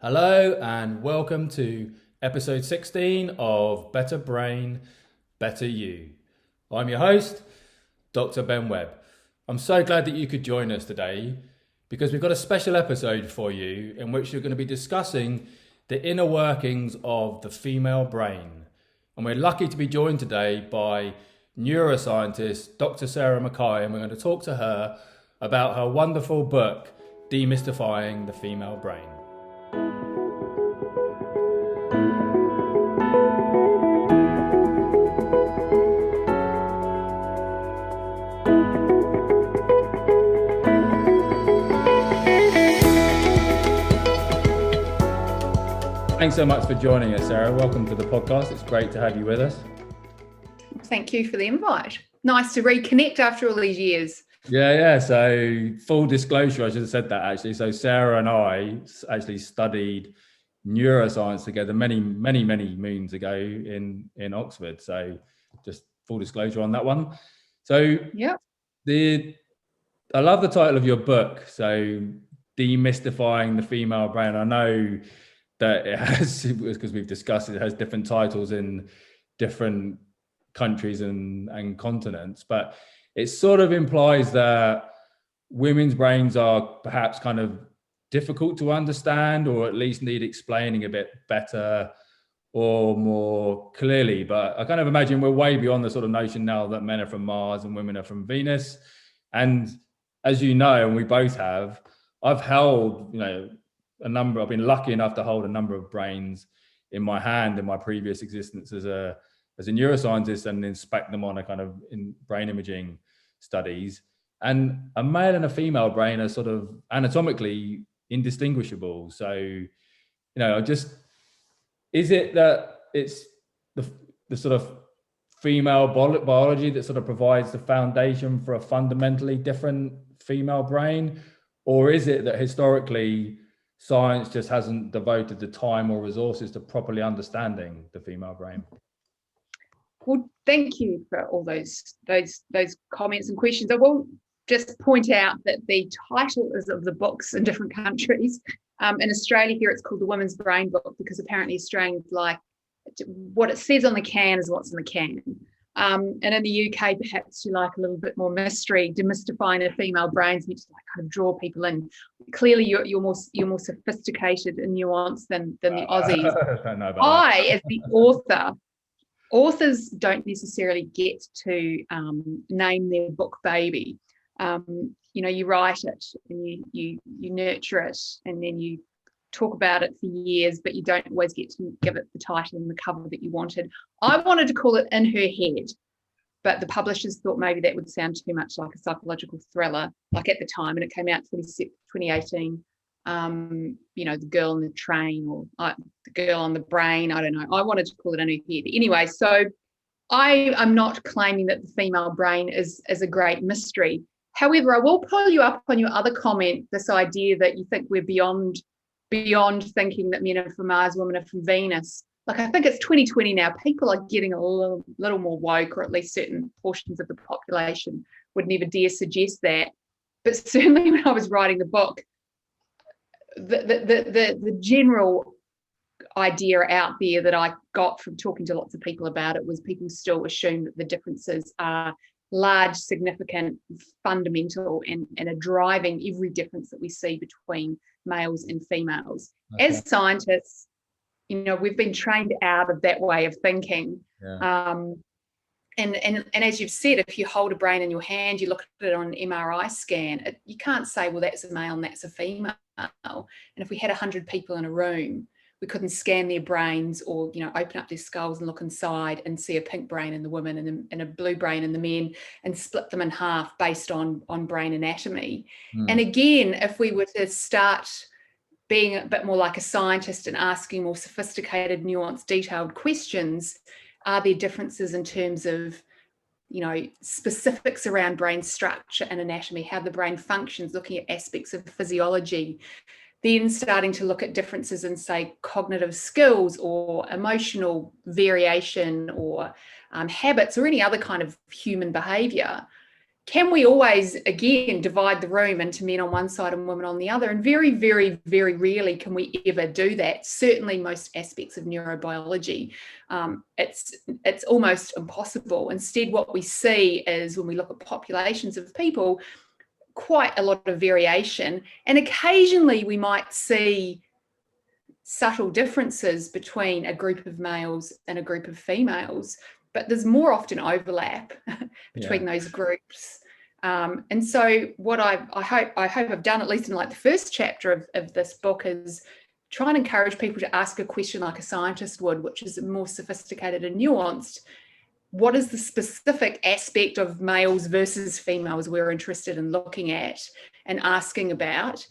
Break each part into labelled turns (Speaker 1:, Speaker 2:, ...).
Speaker 1: Hello and welcome to episode 16 of Better Brain, Better You. I'm your host, Dr. Ben Webb. I'm so glad that you could join us today because we've got a special episode for you in which we're going to be discussing the inner workings of the female brain. And we're lucky to be joined today by neuroscientist Dr. Sarah McKay, and we're going to talk to her about her wonderful book, Demystifying the Female Brain. Thanks so much for joining us, Sarah. Welcome to the podcast. It's great to have you with us.
Speaker 2: Thank you for the invite. Nice to reconnect after all these years.
Speaker 1: Yeah. So full disclosure, I should have said that actually. So Sarah and I actually studied neuroscience together many moons ago in Oxford. So just full disclosure on that one. So
Speaker 2: yeah,
Speaker 1: I love the title of your book. So Demystifying the Female Brain. I know that it has, because we've discussed it has different titles in different countries and continents, but it sort of implies that women's brains are perhaps kind of difficult to understand, or at least need explaining a bit better or more clearly. But I kind of imagine we're way beyond the sort of notion now that men are from Mars and women are from Venus. And as you know, and we both have, I've held, I've been lucky enough to hold a number of brains in my hand in my previous existence as a neuroscientist and inspect them on a kind of in brain imaging studies. And a male and a female brain are sort of anatomically indistinguishable. So, is it that it's the sort of female biology that sort of provides the foundation for a fundamentally different female brain? Or is it that historically science just hasn't devoted the time or resources to properly understanding the female brain?
Speaker 2: Well, thank you for all those comments and questions. I will just point out that the title is of the books in different countries. In Australia here, it's called the Women's Brain Book, because apparently Australians like what it says on the can is what's in the can. And in the UK, perhaps you like a little bit more mystery. Demystifying the female brains, you just like kind of draw people in. Clearly, you're more sophisticated and nuanced than the Aussies.
Speaker 1: I don't know about that.
Speaker 2: As the authors don't necessarily get to name their book baby. You write it and you nurture it, and then you talk about it for years, but you don't always get to give it the title and the cover that you wanted. I wanted to call it In Her Head, but the publishers thought maybe that would sound too much like a psychological thriller, like at the time, and it came out 2018. The girl in the train, or the girl on the brain, I don't know. I wanted to call it In Her Head. Anyway, so I am not claiming that the female brain is a great mystery. However, I will pull you up on your other comment, this idea that you think we're beyond thinking that men are from Mars, women are from Venus. Like, I think it's 2020 now. People are getting a little more woke, or at least certain portions of the population would never dare suggest that. But certainly when I was writing the book, the general idea out there that I got from talking to lots of people about it was people still assume that the differences are large, significant, fundamental, and are driving every difference that we see between males and females. Okay. As scientists, we've been trained out of that way of thinking. Yeah. And as you've said, if you hold a brain in your hand, you look at it on an MRI scan, you can't say, well, that's a male and that's a female. And if we had 100 people in a room, we couldn't scan their brains or, open up their skulls and look inside and see a pink brain in the women and a blue brain in the men and split them in half based on brain anatomy. And again, if we were to start being a bit more like a scientist and asking more sophisticated, nuanced, detailed questions, are there differences in terms of, specifics around brain structure and anatomy, how the brain functions, looking at aspects of physiology, then starting to look at differences in, say, cognitive skills or emotional variation or habits or any other kind of human behavior, can we always, again, divide the room into men on one side and women on the other? And very, very, very rarely can we ever do that. Certainly most aspects of neurobiology, it's almost impossible. Instead, what we see is, when we look at populations of people, quite a lot of variation. And occasionally we might see subtle differences between a group of males and a group of females, but there's more often overlap between those groups. And so what I hope I've done, at least in like the first chapter of this book, is try and encourage people to ask a question like a scientist would, which is more sophisticated and nuanced. What is the specific aspect of males versus females we're interested in looking at and asking about?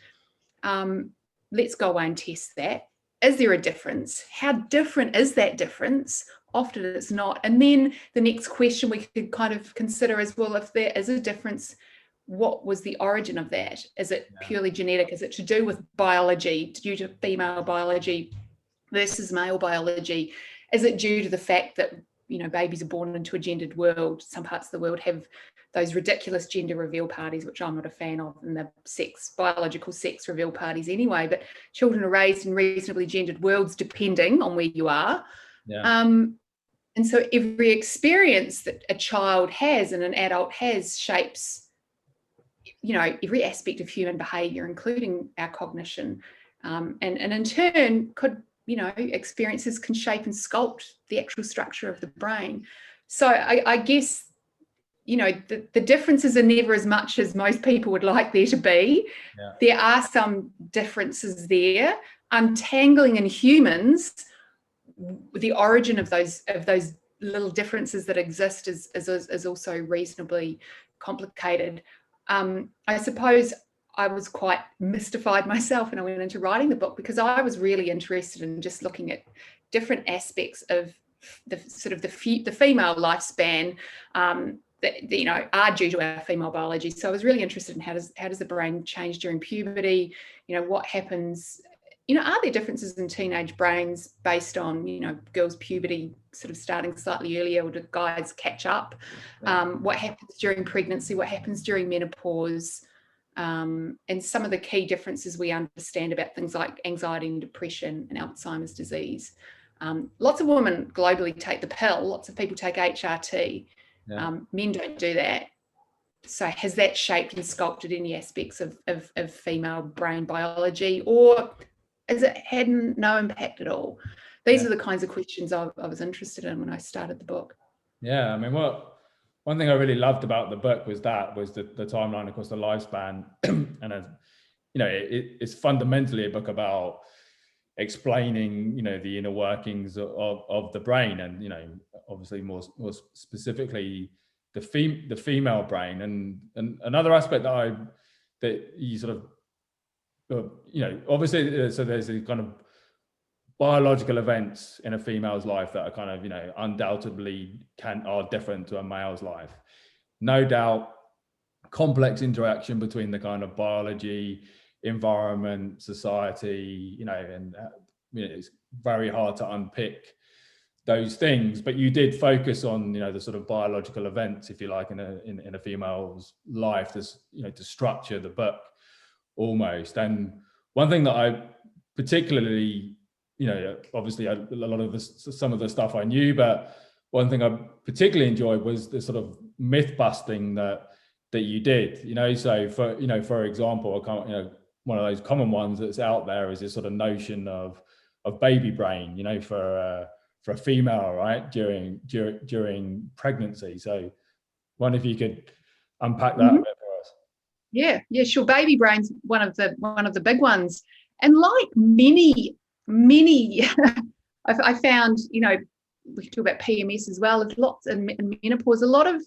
Speaker 2: Let's go away and test that. Is there a difference? How different is that difference? Often it's not. And then the next question we could kind of consider is, well, if there is a difference, what was the origin of that? Is it purely genetic? Is it to do with biology, due to female biology versus male biology? Is it due to the fact that, you know, babies are born into a gendered world? Some parts of the world have those ridiculous gender reveal parties, which I'm not a fan of, and the biological sex reveal parties anyway, but children are raised in reasonably gendered worlds depending on where you are. And so every experience that a child has and an adult has shapes, you know, every aspect of human behavior, including our cognition. And in turn could, you know, experiences can shape and sculpt the actual structure of the brain. So I guess, you know, the differences are never as much as most people would like there to be. There are some differences there. Untangling in humans the origin of those little differences that exist is also reasonably complicated. I suppose I was quite mystified myself when I went into writing the book, because I was really interested in just looking at different aspects of the sort of the female lifespan that, you know, are due to our female biology. So I was really interested in how does the brain change during puberty? You know, what happens? You know, are there differences in teenage brains based on, you know, girls' puberty sort of starting slightly earlier, or do guys catch up? What happens during pregnancy? What happens during menopause? And some of the key differences we understand about things like anxiety and depression and Alzheimer's disease. Lots of women globally take the pill. Lots of people take HRT. Men don't do that. So has that shaped and sculpted any aspects of female brain biology, or has it had no impact at all? These are the kinds of questions I was interested in when I started the book.
Speaker 1: Yeah, I mean, one thing I really loved about the book was the timeline across the lifespan. And you know, it's fundamentally a book about explaining, you know, the inner workings of the brain, and, you know, obviously more specifically the female brain. And another aspect that you sort of, you know, obviously, so there's a kind of biological events in a female's life that are kind of, you know, undoubtedly are different to a male's life. No doubt, complex interaction between the kind of biology, environment, society, you know, and you know, it's very hard to unpick those things. But you did focus on, you know, the sort of biological events, if you like, in a female's life, you know, to structure the book almost. And one thing that I particularly, you know, obviously a lot of some of the stuff I knew, but one thing I particularly enjoyed was the sort of myth busting that you did, you know. So for example, you know, one of those common ones that's out there is this sort of notion of baby brain, you know, for a female, right, during pregnancy. So wonder if you could unpack that a bit for us.
Speaker 2: Yeah, sure. Baby brain's one of the big ones, and like many I found, you know, we can talk about PMS as well. There's lots in menopause. A lot of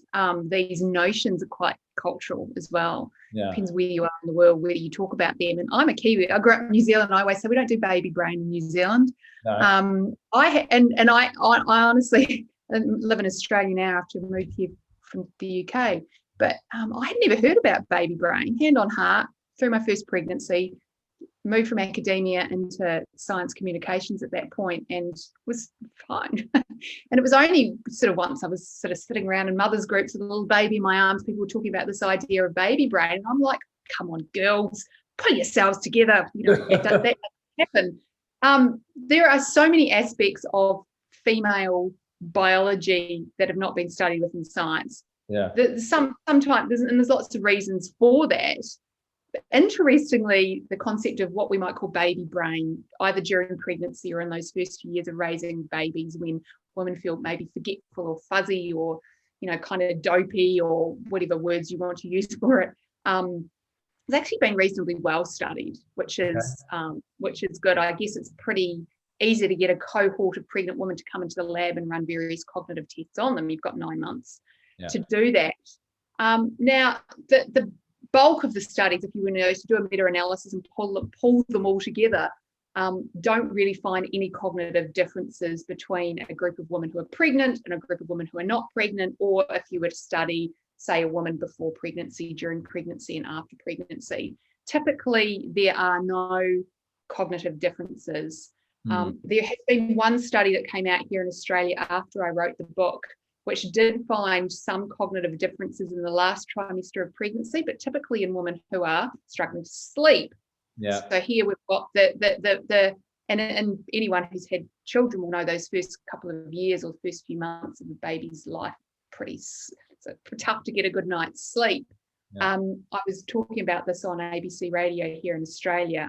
Speaker 2: these notions are quite cultural as well. Depends where you are in the world, where you talk about them. And I'm a Kiwi. I grew up in New Zealand. I always say we don't do baby brain in New Zealand. No. I honestly live in Australia now after I moved here from the UK. But I had never heard about baby brain. Hand on heart, through my first pregnancy, moved from academia into science communications at that point and was fine. And it was only sort of once I was sort of sitting around in mothers groups with a little baby in my arms, people were talking about this idea of baby brain. And I'm like, come on, girls, pull yourselves together. That doesn't happen. There are so many aspects of female biology that have not been studied within science.
Speaker 1: Yeah.
Speaker 2: Sometimes, and there's lots of reasons for that. But interestingly, the concept of what we might call baby brain, either during pregnancy or in those first few years of raising babies, when women feel maybe forgetful or fuzzy or, kind of dopey or whatever words you want to use for it, it's actually been reasonably well studied, which is good. I guess it's pretty easy to get a cohort of pregnant women to come into the lab and run various cognitive tests on them. You've got 9 months to do that. Now, the bulk of the studies, if you were to do a meta-analysis and pull them all together, don't really find any cognitive differences between a group of women who are pregnant and a group of women who are not pregnant, or if you were to study, say, a woman before pregnancy, during pregnancy, and after pregnancy. Typically, there are no cognitive differences. There has been one study that came out here in Australia after I wrote the book, which did find some cognitive differences in the last trimester of pregnancy, but typically in women who are struggling to sleep.
Speaker 1: Yeah.
Speaker 2: So here we've got and anyone who's had children will know those first couple of years or first few months of a baby's life pretty tough to get a good night's sleep. Yeah. I was talking about this on ABC radio here in Australia,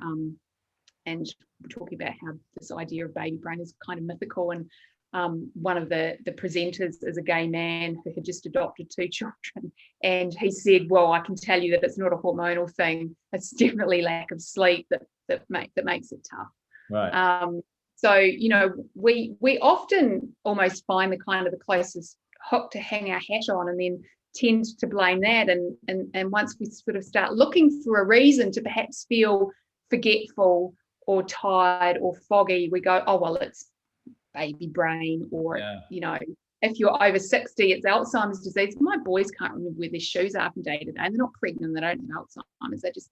Speaker 2: and we're talking about how this idea of baby brain is kind of mythical. And one of the presenters is a gay man who had just adopted 2 children, and he said, well, I can tell you that it's not a hormonal thing. It's definitely lack of sleep that makes it tough.
Speaker 1: Right.
Speaker 2: So, we often almost find the closest hook to hang our hat on, and then tend to blame that. And once we sort of start looking for a reason to perhaps feel forgetful or tired or foggy, we go, oh, well, it's baby brain, or if you're over 60, it's Alzheimer's disease. My boys can't remember where their shoes are from day to day, and they're not pregnant, they don't have Alzheimer's, they just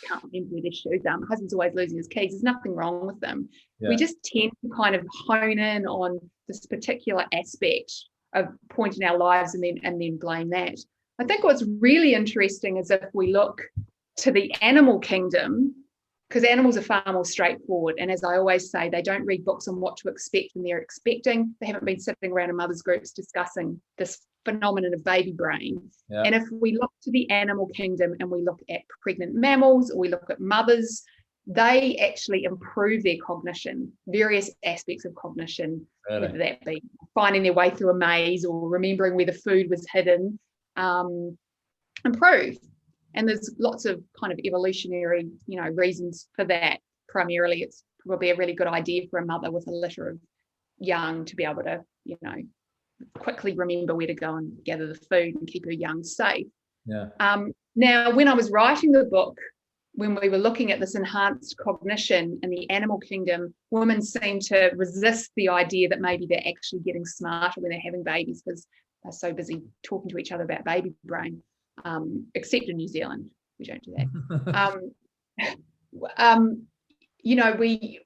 Speaker 2: can't remember where their shoes are. My husband's always losing his keys. There's nothing wrong with them. We just tend to kind of hone in on this particular aspect of point in our lives and then blame that. I think what's really interesting is if we look to the animal kingdom, because animals are far more straightforward. And as I always say, they don't read books on what to expect when they're expecting. They haven't been sitting around in mothers' groups discussing this phenomenon of baby brain. Yeah. And if we look to the animal kingdom and we look at pregnant mammals, or we look at mothers, they actually improve their cognition, various aspects of cognition, really? Whether that be finding their way through a maze or remembering where the food was hidden, improve. And there's lots of kind of evolutionary, reasons for that. Primarily, it's probably a really good idea for a mother with a litter of young to be able to, quickly remember where to go and gather the food and keep her young safe.
Speaker 1: Yeah.
Speaker 2: Now, when I was writing the book, when we were looking at this enhanced cognition in the animal kingdom, women seem to resist the idea that maybe they're actually getting smarter when they're having babies, because they're so busy talking to each other about baby brain. Except in New Zealand, we don't do that. We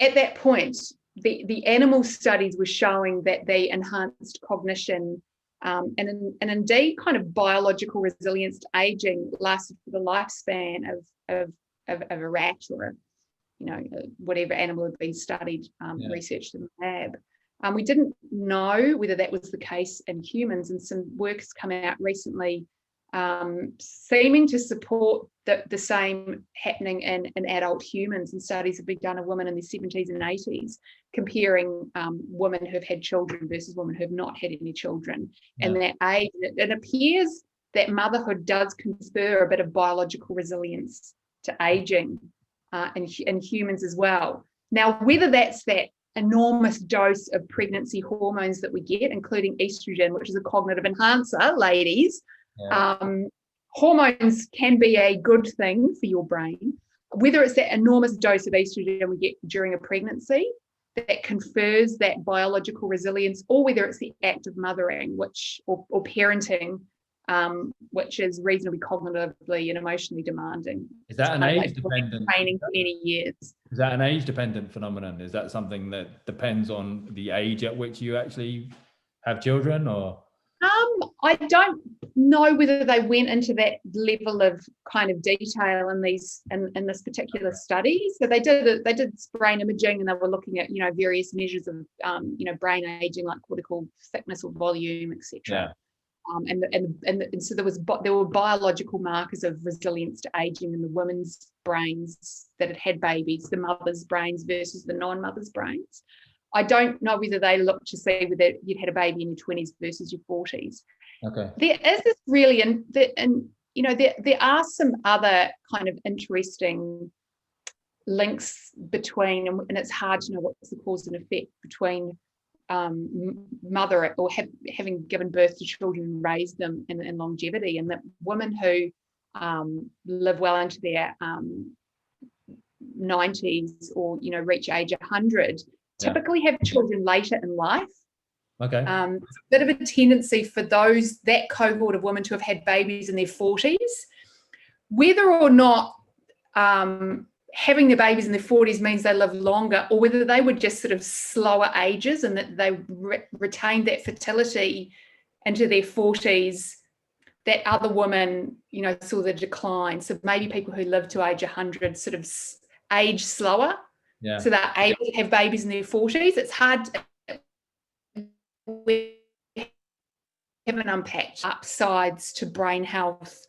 Speaker 2: at that point, the animal studies were showing that they enhanced cognition and indeed kind of biological resilience to aging lasted for the lifespan of a rat or whatever animal had been studied, researched in the lab. We didn't know whether that was the case in humans, and some work has come out recently seeming to support the same happening in adult humans, and studies have been done of women in their 70s and 80s, comparing women who have had children versus women who have not had any children. Yeah. And that age, it appears that motherhood does confer a bit of biological resilience to aging in humans as well. Now, whether that's that enormous dose of pregnancy hormones that we get, including estrogen, which is a cognitive enhancer, ladies. Yeah. Hormones can be a good thing for your brain. Whether it's that enormous dose of estrogen we get during a pregnancy that confers that biological resilience, or whether it's the act of mothering, or parenting, which is reasonably cognitively and emotionally demanding.
Speaker 1: Is that an age dependent
Speaker 2: training for many years?
Speaker 1: Is that an age dependent phenomenon? Is that something that depends on the age at which you actually have children, or?
Speaker 2: I don't know whether they went into that level of kind of detail in this particular study. So they did brain imaging, and they were looking at various measures of brain aging, like cortical thickness or volume, etc.
Speaker 1: Yeah.
Speaker 2: And so there were biological markers of resilience to aging in the women's brains that had babies, the mother's brains versus the non-mother's brains. I don't know whether they looked to see whether you'd had a baby in your 20s versus your 40s.
Speaker 1: Okay.
Speaker 2: There is this really, and there are some other kind of interesting links between, and it's hard to know what's the cause and effect between mother or having given birth to children and raised them in longevity, and that women who live well into their 90s or reach age 100 typically have children later in life.
Speaker 1: Okay.
Speaker 2: It's a bit of a tendency for that cohort of women to have had babies in their 40s, whether or not having the babies in their 40s means they live longer, or whether they were just sort of slower ages and that they retained that fertility into their 40s, that other women, saw the decline. So maybe people who live to age 100 sort of age slower.
Speaker 1: Yeah.
Speaker 2: So they're able to have babies in their 40s. It's hard. We haven't unpacked upsides to brain health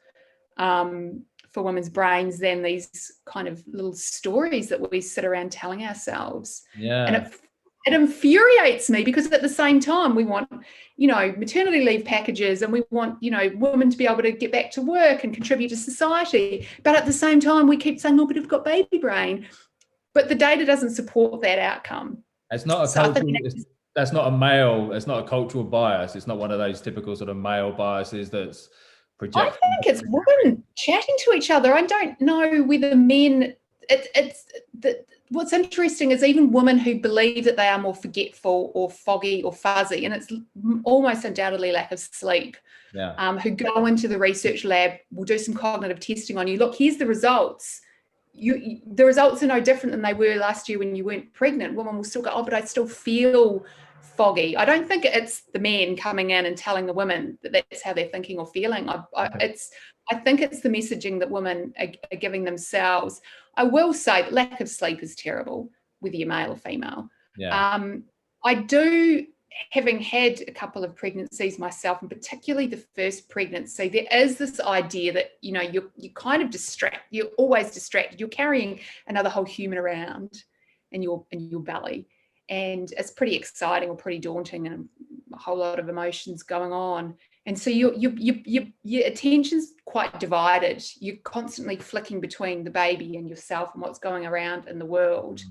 Speaker 2: for women's brains than these kind of little stories that we sit around telling ourselves.
Speaker 1: Yeah.
Speaker 2: And it infuriates me, because at the same time we want, maternity leave packages, and we want, women to be able to get back to work and contribute to society. But at the same time we keep saying, but we've got baby brain. But the data doesn't support that outcome.
Speaker 1: It's not that's not a male, it's not a cultural bias. It's not one of those typical sort of male biases that's projected.
Speaker 2: I think it's women chatting to each other. I don't know whether men, what's interesting is even women who believe that they are more forgetful or foggy or fuzzy, and it's almost undoubtedly lack of sleep, who go into the research lab, will do some cognitive testing on you. Look, here's the results. The results are no different than they were last year when you weren't pregnant. Women will still go, but I still feel foggy. I don't think it's the men coming in and telling the women that that's how they're thinking or feeling. I think it's the messaging that women are giving themselves. I will say that lack of sleep is terrible, whether you're male or female.
Speaker 1: Yeah.
Speaker 2: I do, having had a couple of pregnancies myself, and particularly the first pregnancy, there is this idea that you're kind of you're always distracted. You're carrying another whole human around in your belly, and it's pretty exciting or pretty daunting, and a whole lot of emotions going on. And so your attention's quite divided. You're constantly flicking between the baby and yourself and what's going around in the world,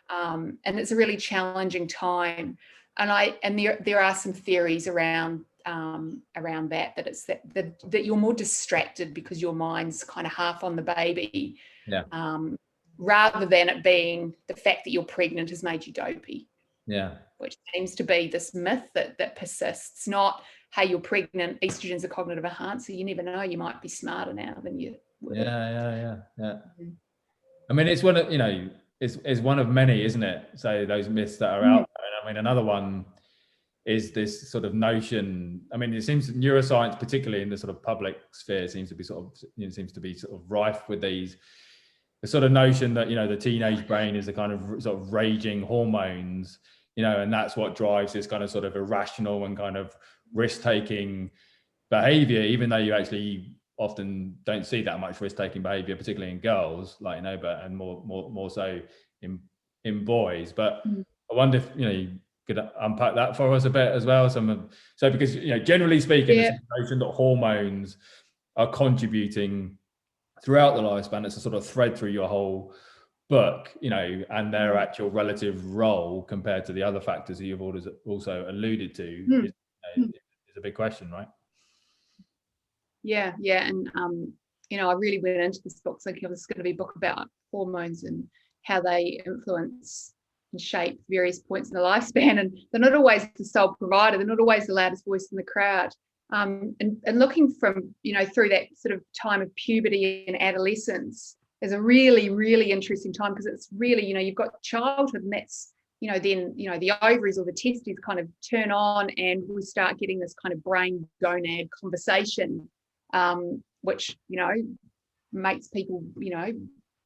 Speaker 2: and it's a really challenging time. And there are some theories around that it's that you're more distracted because your mind's kind of half on the baby, rather than it being the fact that you're pregnant has made you dopey.
Speaker 1: Yeah.
Speaker 2: Which seems to be this myth that persists. Not, hey, you're pregnant, estrogen's a cognitive enhancer. You never know, you might be smarter now than you would.
Speaker 1: Yeah. I mean, it's one of is one of many, isn't it? So those myths that are out there. I mean, another one is this sort of notion. I mean, it seems neuroscience, particularly in the sort of public sphere, seems to be sort of rife with the sort of notion that the teenage brain is a kind of sort of raging hormones, and that's what drives this kind of sort of irrational and kind of risk-taking behavior, even though you actually often don't see that much risk-taking behavior, particularly in girls, and more so in boys. But I wonder if you could unpack that for us a bit as well. So because generally speaking, the notion that hormones are contributing throughout the lifespan, it's a sort of thread through your whole book, and their actual relative role compared to the other factors that you've also alluded to is a big question, right?
Speaker 2: Yeah, and I really went into this book thinking it was going to be a book about hormones and how they influence and shape various points in the lifespan, and they're not always the sole provider. They're not always the loudest voice in the crowd. And looking from, through that sort of time of puberty and adolescence is a really, really interesting time, because it's really, you've got childhood, and that's, then, the ovaries or the testes kind of turn on, and we start getting this kind of brain gonad conversation, which, makes people,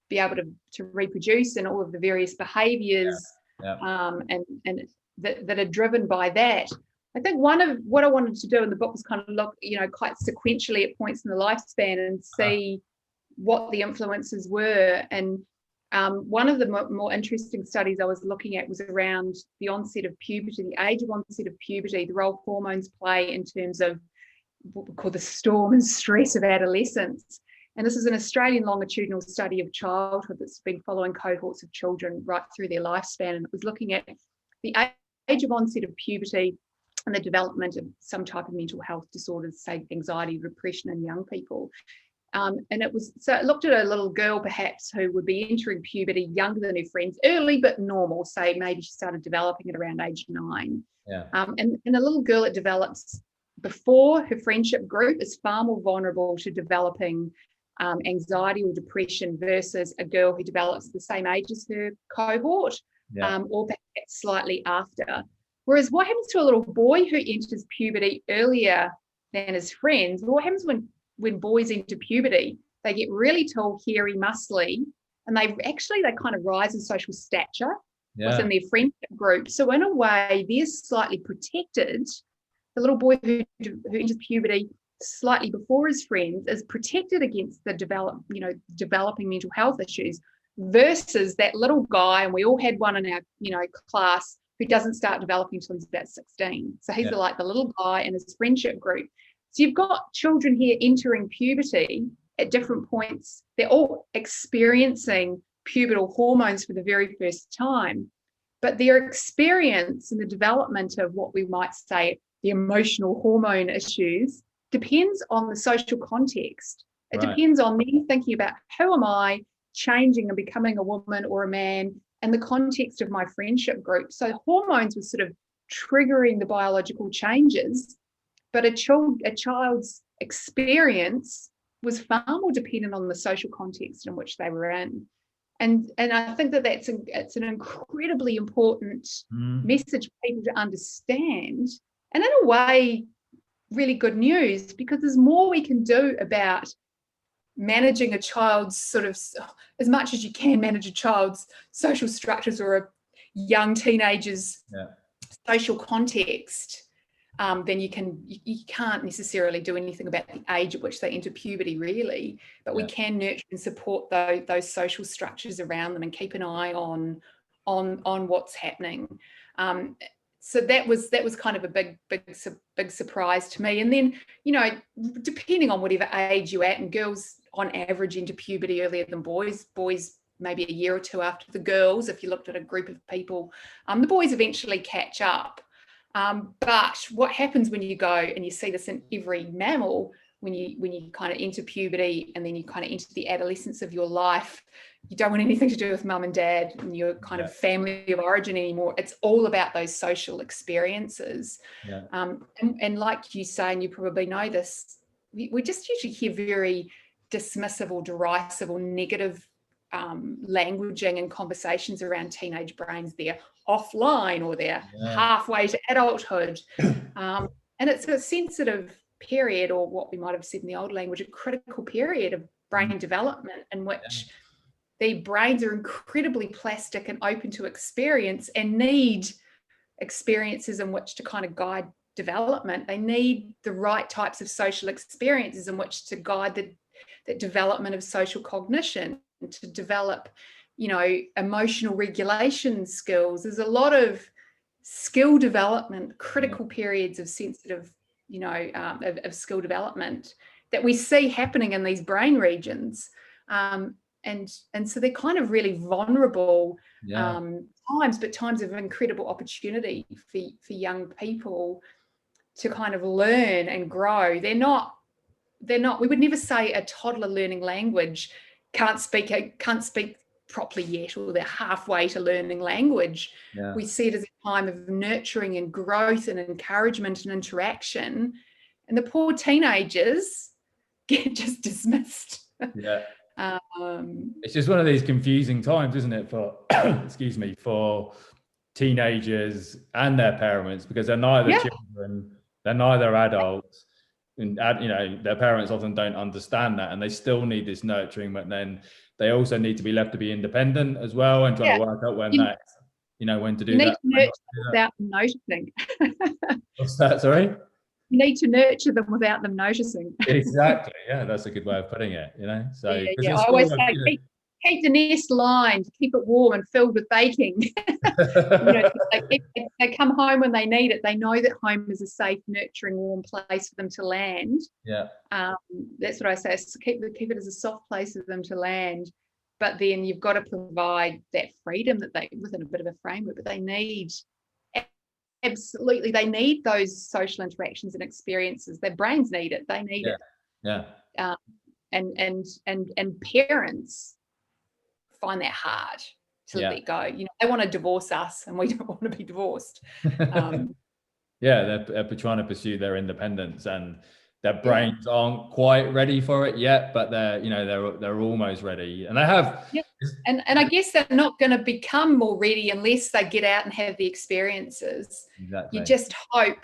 Speaker 2: be able to reproduce, and all of the various behaviors, and that are driven by that. I think one of what I wanted to do in the book was kind of look, quite sequentially at points in the lifespan and see what the influences were. And one of the more interesting studies I was looking at was around the onset of puberty, the age of onset of puberty, the role hormones play in terms of what we call the storm and stress of adolescence. And this is an Australian longitudinal study of childhood that's been following cohorts of children right through their lifespan. And it was looking at the age of onset of puberty and the development of some type of mental health disorders, say anxiety, depression in young people. And it looked at a little girl perhaps who would be entering puberty younger than her friends, early but normal, say maybe she started developing at around age 9. And a little girl that develops before her friendship group is far more vulnerable to developing anxiety or depression versus a girl who develops the same age as her cohort, or perhaps slightly after. Whereas what happens to a little boy who enters puberty earlier than his friends? What happens when boys enter puberty? They get really tall, hairy, muscly, and they kind of rise in social stature within their friendship group. So in a way, they're slightly protected. The little boy who enters puberty slightly before his friends is protected against the developing mental health issues, versus that little guy, and we all had one in our class, who doesn't start developing until he's about 16. So he's like the little guy in his friendship group. So you've got children here entering puberty at different points. They're all experiencing pubertal hormones for the very first time, but their experience in the development of what we might say the emotional hormone issues depends on the social context. It depends on me thinking about who am I changing and becoming a woman or a man, and the context of my friendship group. So hormones were sort of triggering the biological changes, but a child's experience was far more dependent on the social context in which they were in. And I think it's an incredibly important message for people to understand. And in a way, really good news, because there's more we can do about managing a child's sort of, as much as you can manage a child's social structures or a young teenager's social context, then you can't necessarily do anything about the age at which they enter puberty, really. But we can nurture and support those social structures around them and keep an eye on what's happening. So that was kind of a big surprise to me. And then, depending on whatever age you're at, and girls on average enter puberty earlier than boys maybe a year or two after the girls. If you looked at a group of people, the boys eventually catch up. But what happens when you go, and you see this in every mammal, when you kind of enter puberty and then you kind of enter the adolescence of your life, you don't want anything to do with mum and dad and your kind of family of origin anymore. It's all about those social experiences. And like you say, and you probably know this, we just usually hear very dismissive or derisive or negative languaging and conversations around teenage brains. They're offline, or they're halfway to adulthood. And it's a sensitive period, or what we might have said in the old language, a critical period of brain development, in which the brains are incredibly plastic and open to experience, and need experiences in which to kind of guide development. They need the right types of social experiences in which to guide the development of social cognition, to develop, emotional regulation skills. There's a lot of skill development, critical periods of sensitive, of skill development that we see happening in these brain regions. And so they're kind of really vulnerable times, but times of incredible opportunity for young people to kind of learn and grow. They're not, we would never say a toddler learning language can't speak properly yet, or they're halfway to learning language. We see it as a time of nurturing and growth and encouragement and interaction. and the poor teenagers get just dismissed.
Speaker 1: Yeah. It's just one of these confusing times, isn't it, for excuse me, for teenagers and their parents, because they're neither children, they're neither adults, and their parents often don't understand that, and they still need this nurturing, but then they also need to be left to be independent as well, and trying to work out when when to do that.
Speaker 2: You need to nurture without them noticing.
Speaker 1: What's that? Sorry?
Speaker 2: You need to nurture them without them noticing.
Speaker 1: Exactly. Yeah, that's a good way of putting it. So
Speaker 2: I always say keep the nest lined, keep it warm and filled with baking. They come home when they need it. They know that home is a safe, nurturing, warm place for them to land.
Speaker 1: Yeah.
Speaker 2: That's what I say. So keep it as a soft place for them to land. But then you've got to provide that freedom that they, within a bit of a framework, but they need. Absolutely, they need those social interactions and experiences. Their brains need it. They need it.
Speaker 1: Yeah.
Speaker 2: And parents find that hard to let go. They want to divorce us, and we don't want to be divorced.
Speaker 1: They're trying to pursue their independence, and their brains aren't quite ready for it yet, but they're almost ready, and they have.
Speaker 2: Yeah. And I guess they're not going to become more ready unless they get out and have the experiences.
Speaker 1: Exactly.
Speaker 2: You just hope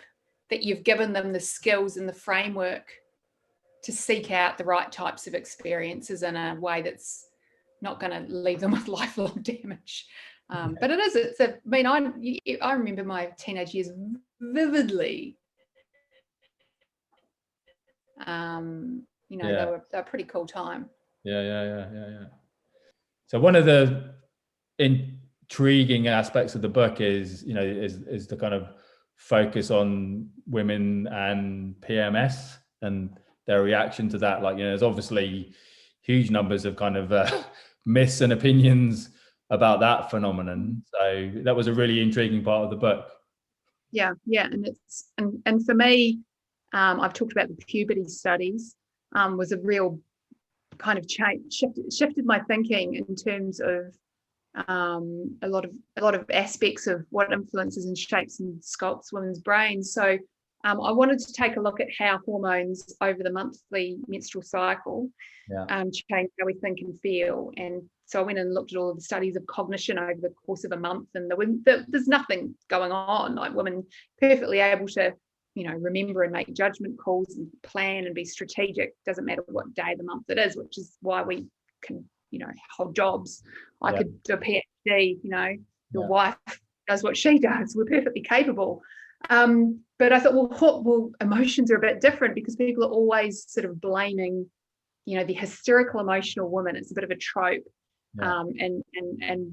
Speaker 2: that you've given them the skills and the framework to seek out the right types of experiences in a way that's not going to leave them with lifelong damage. But I remember my teenage years vividly. They were a pretty cool time.
Speaker 1: Yeah. So one of the intriguing aspects of the book is the kind of focus on women and PMS and their reaction to that. There's obviously huge numbers of kind of myths and opinions about that phenomenon. So that was a really intriguing part of the book.
Speaker 2: Yeah, and for me, I've talked about the puberty studies. Was a real kind of shifted my thinking in terms of a lot of aspects of what influences and shapes and sculpts women's brains. So I wanted to take a look at how hormones over the monthly menstrual cycle change how we think and feel. And so I went and looked at all of the studies of cognition over the course of a month, and there's nothing going on. Women perfectly able to remember and make judgment calls and plan and be strategic. Doesn't matter what day of the month it is, which is why we can, hold jobs. I could do a PhD, your wife does what she does. We're perfectly capable. But I thought, well, emotions are a bit different because people are always sort of blaming, the hysterical emotional woman. It's a bit of a trope. And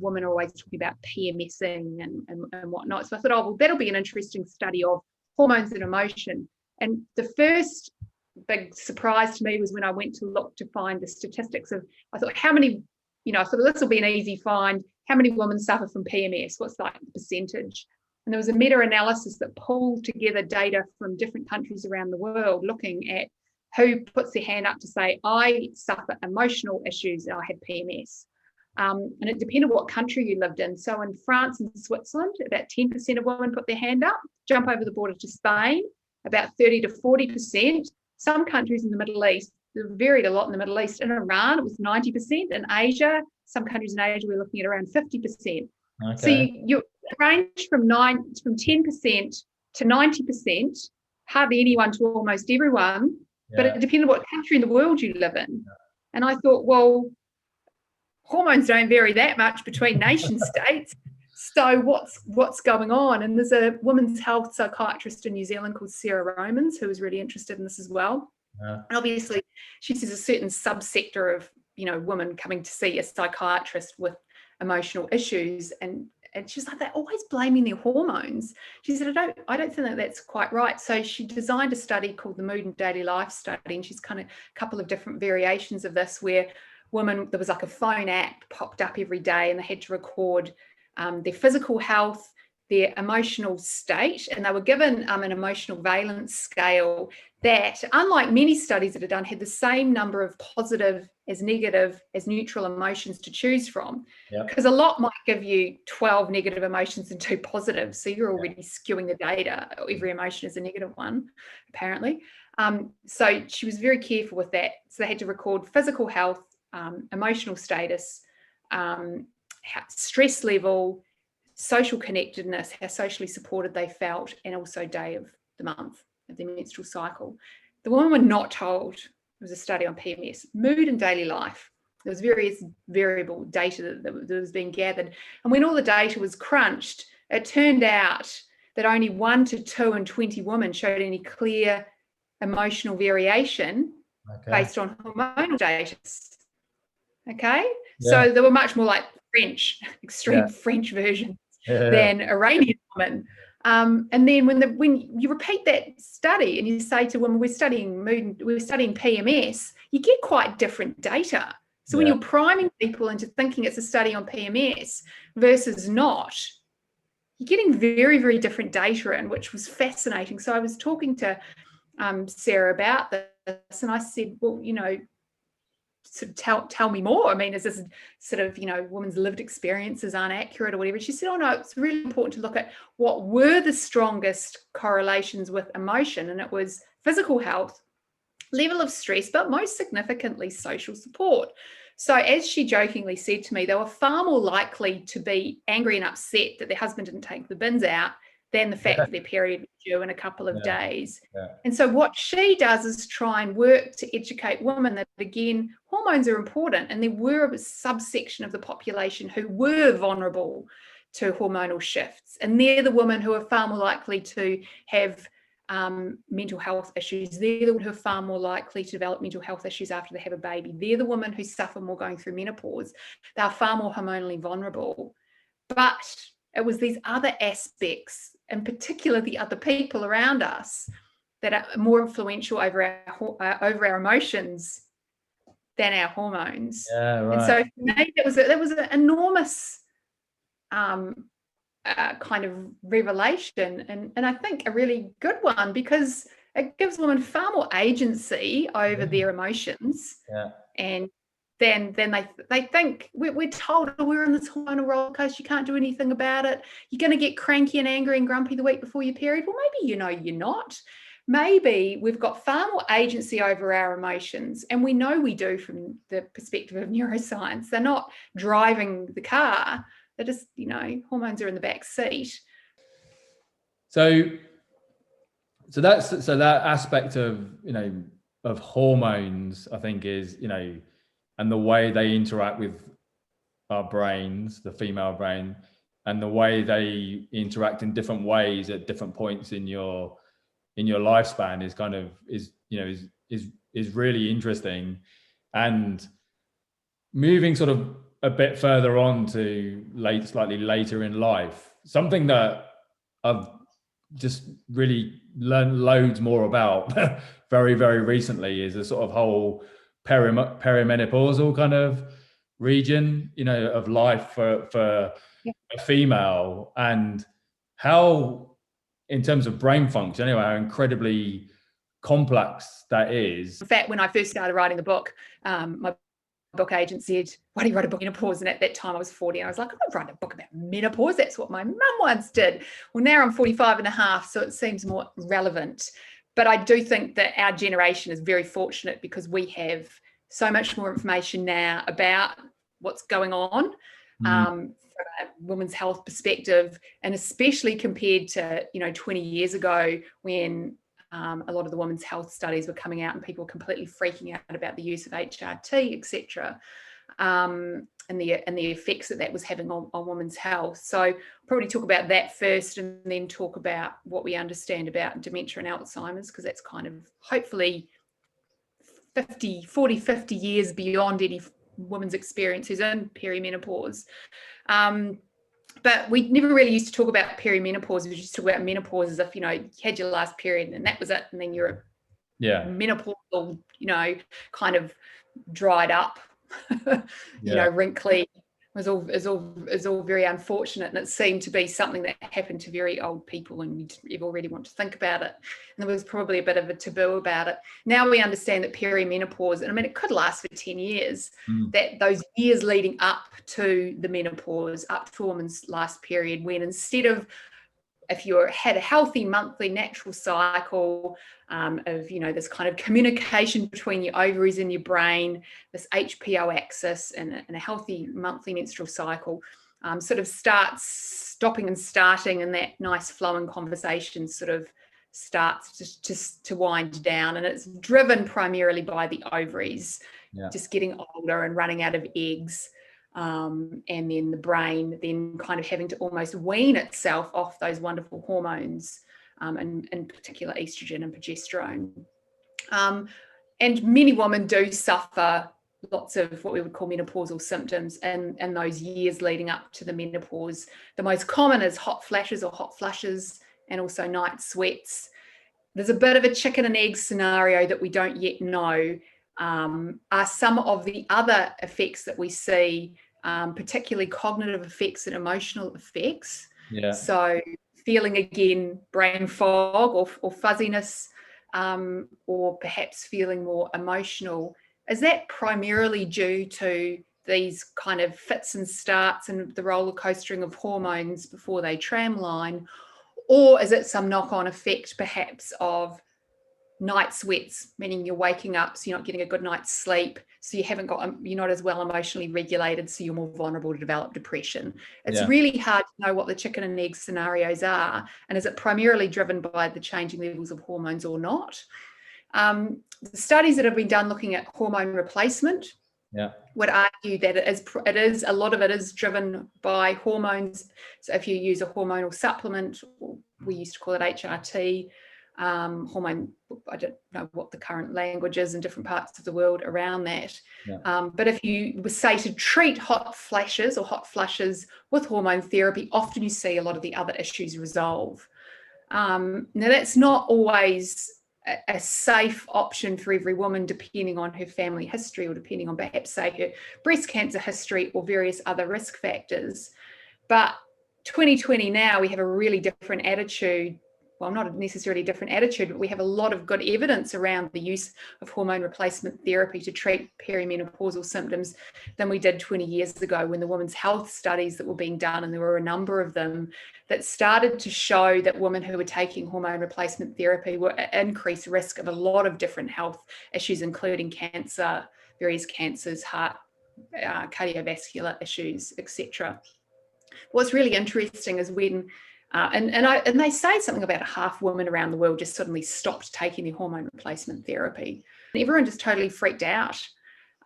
Speaker 2: women are always talking about PMSing and whatnot. So I thought, that'll be an interesting study of hormones and emotion. And the first big surprise to me was when I went to look to find the statistics of, I thought, how many, I thought this will be an easy find. How many women suffer from PMS? What's the percentage? And there was a meta-analysis that pulled together data from different countries around the world, looking at who puts their hand up to say, I suffer emotional issues and I have PMS. And it depended what country you lived in. So in France and Switzerland, about 10% of women put their hand up. Jump over the border to Spain, about 30 to 40%. Some countries in the Middle East, there varied a lot in the Middle East. In Iran, it was 90%. In Asia, some countries in Asia, we're looking at around 50%. Okay. So you range from 10% to 90%, hardly anyone to almost everyone, but it depended what country in the world you live in. And I thought, well, hormones don't vary that much between nation states. So what's going on? And there's a women's health psychiatrist in New Zealand called Sarah McKay who was really interested in this as well. And obviously she says a certain subsector of women coming to see a psychiatrist with emotional issues, and she's like, they're always blaming their hormones. She said, I don't think that that's quite right. So she designed a study called the Mood and Daily Life Study, and she's kind of a couple of different variations of this where women, there was like a phone app popped up every day, and they had to record their physical health, their emotional state, and they were given an emotional valence scale that, unlike many studies that are done, had the same number of positive as negative as neutral emotions to choose from. Because a lot might give you 12 negative emotions and 2 positive, so you're already skewing the data. Every emotion is a negative one, apparently. So she was very careful with that. So they had to record physical health, emotional status, stress level, social connectedness, how socially supported they felt, and also day of the month of their menstrual cycle. The women were not told. It was a study on PMS, mood and daily life. There was various variable data that was being gathered. And when all the data was crunched, it turned out that only 1 to 2 in 20 women showed any clear emotional variation based on hormonal data. Okay, so they were much more like French, extreme French version than Iranian women. And then when you repeat that study and you say to women, we're studying mood, we're studying PMS, you get quite different data. So when you're priming people into thinking it's a study on PMS versus not, you're getting very, very different data in, which was fascinating. So I was talking to Sarah about this, and I said, well, you know, sort of tell me more. I mean, is this sort of, you know, women's lived experiences aren't accurate or whatever? She said, oh no, it's really important to look at what were the strongest correlations with emotion, and it was physical health, level of stress, but most significantly social support. So as she jokingly said to me, they were far more likely to be angry and upset that their husband didn't take the bins out than the fact that their period was due in a couple of days. And so what she does is try and work to educate women that, again, hormones are important, and there were a subsection of the population who were vulnerable to hormonal shifts, and they're the women who are far more likely to have mental health issues. They're the women who are far more likely to develop mental health issues after they have a baby. They're the women who suffer more going through menopause. They are far more hormonally vulnerable. But it was these other aspects, in particular the other people around us, that are more influential over our emotions than our hormones. And so for me, that was an enormous kind of revelation, and I think a really good one, because it gives women far more agency over their emotions. And then they think we're told, oh, we're in this hormonal roller coaster, you can't do anything about it, you're going to get cranky and angry and grumpy the week before your period. Well, maybe, you know, you're not. Maybe we've got far more agency over our emotions, and we know we do from the perspective of neuroscience. They're not driving the car. They're just, you know, hormones are in the back seat.
Speaker 1: So that aspect of, you know, of hormones, I think, is, you know, and the way they interact with our brains, the female brain, and the way they interact in different ways at different points in your lifespan is really interesting. And moving sort of a bit further on to slightly later in life, something that I've just really learned loads more about very, very recently is a sort of whole perimenopausal kind of region, you know, of life for a female, and how, in terms of brain function anyway, how incredibly complex that is.
Speaker 2: In fact, when I first started writing the book, my book agent said, why do you write a book on menopause? And at that time I was 40, and I was like, I'm not writing a book about menopause, that's what my mum once did. Well, now I'm 45 and a half, so it seems more relevant. But I do think that our generation is very fortunate, because we have so much more information now about what's going on from a women's health perspective, and especially compared to, you know, 20 years ago, when a lot of the women's health studies were coming out and people were completely freaking out about the use of HRT, etc., and the effects that was having on women's health. So I'll probably talk about that first, and then talk about what we understand about dementia and Alzheimer's, because that's kind of hopefully 50 years beyond any woman's experience who's in perimenopause. But we never really used to talk about perimenopause. We used to talk about menopause as if, you know, you had your last period and that was it, and then you're menopausal, you know, kind of dried up, you know, wrinkly. It was all very unfortunate, and it seemed to be something that happened to very old people, and we didn't ever really want to think about it. And there was probably a bit of a taboo about it. Now we understand that perimenopause, and I mean, it could last for 10 years, that those years leading up to the menopause, up to a woman's last period, when instead of if you had a healthy monthly natural cycle of, you know, this kind of communication between your ovaries and your brain, this HPO axis, and a healthy monthly menstrual cycle, sort of starts stopping and starting, and that nice flowing conversation sort of starts to wind down, and it's driven primarily by the ovaries just getting older and running out of eggs. And then the brain then kind of having to almost wean itself off those wonderful hormones, and in particular estrogen and progesterone. And many women do suffer lots of what we would call menopausal symptoms in those years leading up to the menopause. The most common is hot flashes or hot flushes, and also night sweats. There's a bit of a chicken and egg scenario that we don't yet know. Are some of the other effects that we see, particularly cognitive effects and emotional effects. So feeling again brain fog or fuzziness, or perhaps feeling more emotional. Is that primarily due to these kind of fits and starts and the roller coastering of hormones before they tramline? Or is it some knock-on effect perhaps of night sweats, meaning you're waking up, so you're not getting a good night's sleep, so you're not as well emotionally regulated, so you're more vulnerable to develop depression? It's really hard to know what the chicken and egg scenarios are, and is it primarily driven by the changing levels of hormones or not? The studies that have been done looking at hormone replacement would argue that it is a lot of it is driven by hormones. So if you use a hormonal supplement, or we used to call it HRT, hormone, I don't know what the current language is in different parts of the world around that. But if you were, say, to treat hot flashes or hot flushes with hormone therapy, often you see a lot of the other issues resolve. Now, that's not always a safe option for every woman, depending on her family history, or depending on perhaps, say, her breast cancer history or various other risk factors. But 2020 now, we have a really different attitude. Well, not necessarily a different attitude, but we have a lot of good evidence around the use of hormone replacement therapy to treat perimenopausal symptoms than we did 20 years ago, when the women's health studies that were being done, and there were a number of them, that started to show that women who were taking hormone replacement therapy were at increased risk of a lot of different health issues, including cancer, various cancers, heart, cardiovascular issues, etc. What's really interesting is when and they say something about half women around the world just suddenly stopped taking their hormone replacement therapy. And everyone just totally freaked out,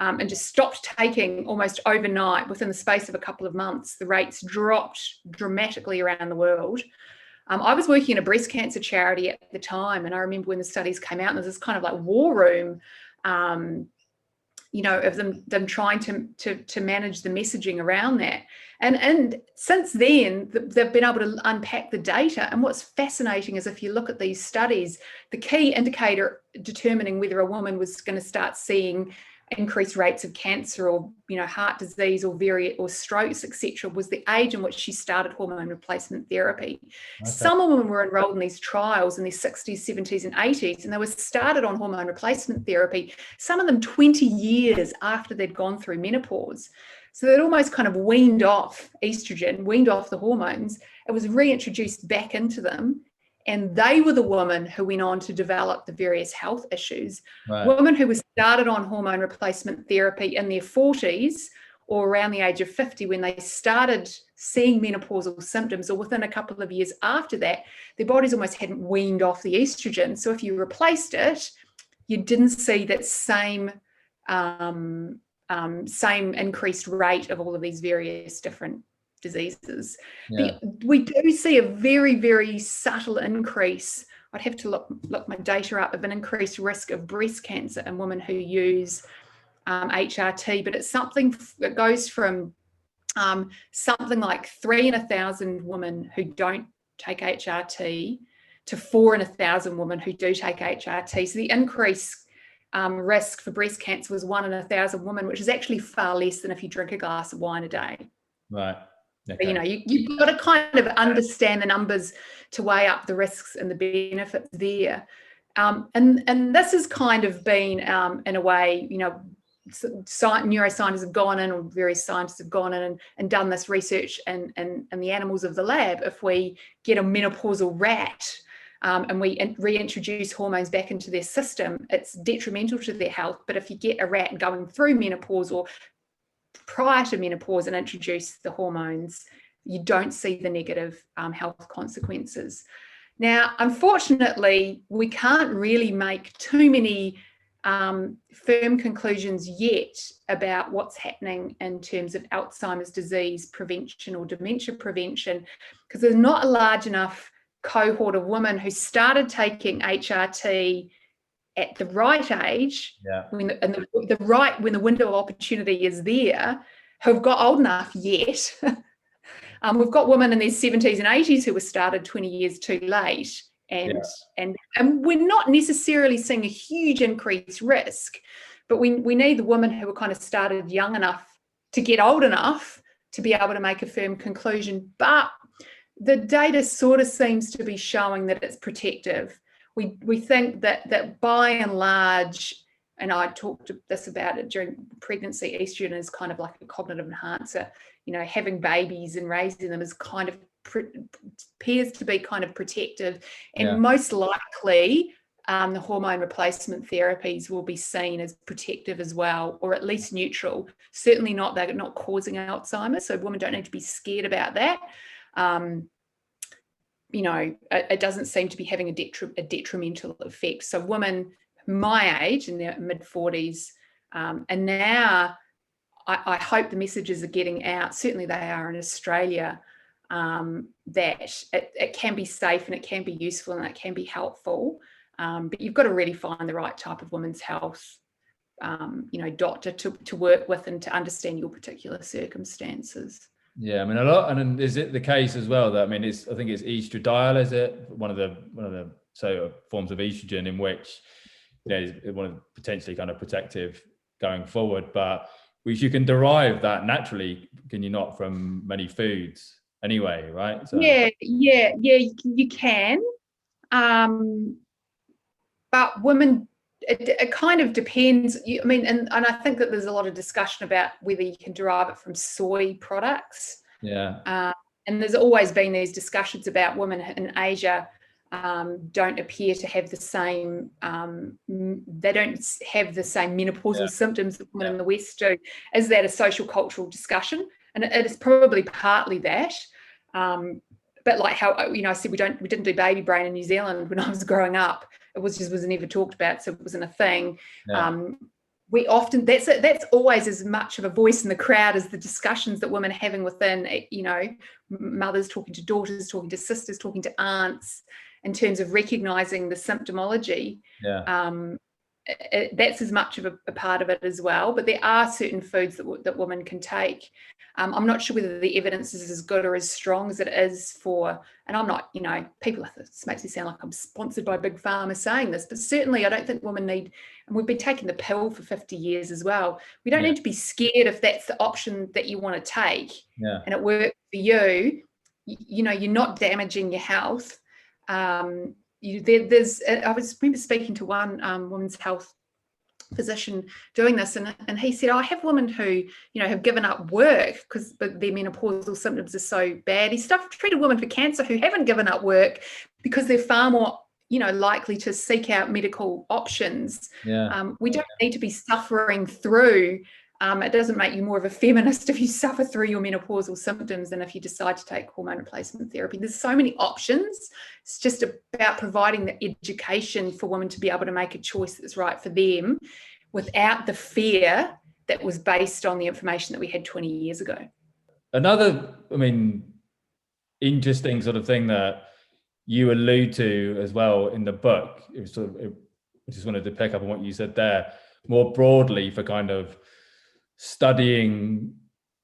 Speaker 2: and just stopped taking almost overnight. Within the space of a couple of months, the rates dropped dramatically around the world. I was working in a breast cancer charity at the time, and I remember when the studies came out, and there's this kind of like war room, you know, of them trying to manage the messaging around that. And since then, they've been able to unpack the data. And what's fascinating is, if you look at these studies, the key indicator determining whether a woman was going to start seeing increased rates of cancer, or, you know, heart disease, or strokes, etc., was the age in which she started hormone replacement therapy. Some women were enrolled in these trials in their 60s, 70s, and 80s, and they were started on hormone replacement therapy, some of them 20 years after they'd gone through menopause. So they'd almost kind of weaned off estrogen, weaned off the hormones. It was reintroduced back into them. And they were the women who went on to develop the various health issues. Women who were started on hormone replacement therapy in their 40s, or around the age of 50, when they started seeing menopausal symptoms, or within a couple of years after that, their bodies almost hadn't weaned off the estrogen. So if you replaced it, you didn't see that same increased rate of all of these various different diseases. We do see a very, very subtle increase. I'd have to look my data up, of an increased risk of breast cancer in women who use HRT, but it's something that goes from something like 3 in 1,000 women who don't take HRT to 4 in 1,000 women who do take HRT. So the increase risk for breast cancer was 1 in 1,000 women, which is actually far less than if you drink a glass of wine a day.
Speaker 1: Right.
Speaker 2: Okay. But, you know, you've got to kind of understand the numbers to weigh up the risks and the benefits there. And this has kind of been, in a way, you know, neuroscientists have gone in, or various scientists have gone in and done this research in the animals of the lab. If we get a menopausal rat and we reintroduce hormones back into their system, it's detrimental to their health. But if you get a rat going through menopause or prior to menopause and introduce the hormones, you don't see the negative health consequences. Now, unfortunately, we can't really make too many firm conclusions yet about what's happening in terms of Alzheimer's disease prevention or dementia prevention, because there's not a large enough cohort of women who started taking HRT at the right age, when the window of opportunity is there, who've got old enough yet. We've got women in their 70s and 80s who were started 20 years too late. And we're not necessarily seeing a huge increased risk, but we need the women who were kind of started young enough to get old enough to be able to make a firm conclusion. But the data sort of seems to be showing that it's protective. We think that by and large, and I talked this about it during pregnancy, estrogen is kind of like a cognitive enhancer. You know, having babies and raising them is kind of appears to be kind of protective, and most likely the hormone replacement therapies will be seen as protective as well, or at least neutral. Certainly not, they're not causing Alzheimer's, so women don't need to be scared about that. You know, it doesn't seem to be having a detrimental effect. So women my age, in their mid-40s, and now I hope the messages are getting out, certainly they are in Australia, that it can be safe and it can be useful and it can be helpful, but you've got to really find the right type of women's health doctor to work with and to understand your particular circumstances.
Speaker 1: Yeah, I mean, a lot. And is it the case as well that, I mean, I think it's estradiol, is it one of the forms of estrogen in which, is one of the potentially kind of protective going forward, but which you can derive that naturally, can you not, from many foods anyway, right? So.
Speaker 2: Yeah, you can. But women, it kind of depends. I mean, and I think that there's a lot of discussion about whether you can derive it from soy products.
Speaker 1: Yeah.
Speaker 2: And there's always been these discussions about women in Asia don't appear to have the same, they don't have the same menopausal symptoms that women in the West do. Is that a social cultural discussion? And it is probably partly that. But like how, I said we didn't do baby brain in New Zealand when I was growing up. It was never talked about, so it wasn't a thing. Yeah. We often, that's always as much of a voice in the crowd as the discussions that women are having within, mothers talking to daughters, talking to sisters, talking to aunts, in terms of recognizing the symptomology. Yeah. That's as much of a part of it as well. But there are certain foods that women can take. I'm not sure whether the evidence is as good or as strong as it is for, and I'm not, people, this makes me sound like I'm sponsored by Big Pharma saying this, but certainly I don't think women need, and we've been taking the pill for 50 years as well. We don't need to be scared if that's the option that you want to take and it works for you. You're not damaging your health. I remember speaking to one women's health physician doing this, and he said, I have women who have given up work because their menopausal symptoms are so bad. He's treated women for cancer who haven't given up work because they're far more likely to seek out medical options. We don't need to be suffering through. It doesn't make you more of a feminist if you suffer through your menopausal symptoms than if you decide to take hormone replacement therapy. There's so many options. It's just about providing the education for women to be able to make a choice that's right for them without the fear that was based on the information that we had 20 years ago.
Speaker 1: Another, interesting sort of thing that you allude to as well in the book, I just wanted to pick up on what you said there, more broadly for kind of studying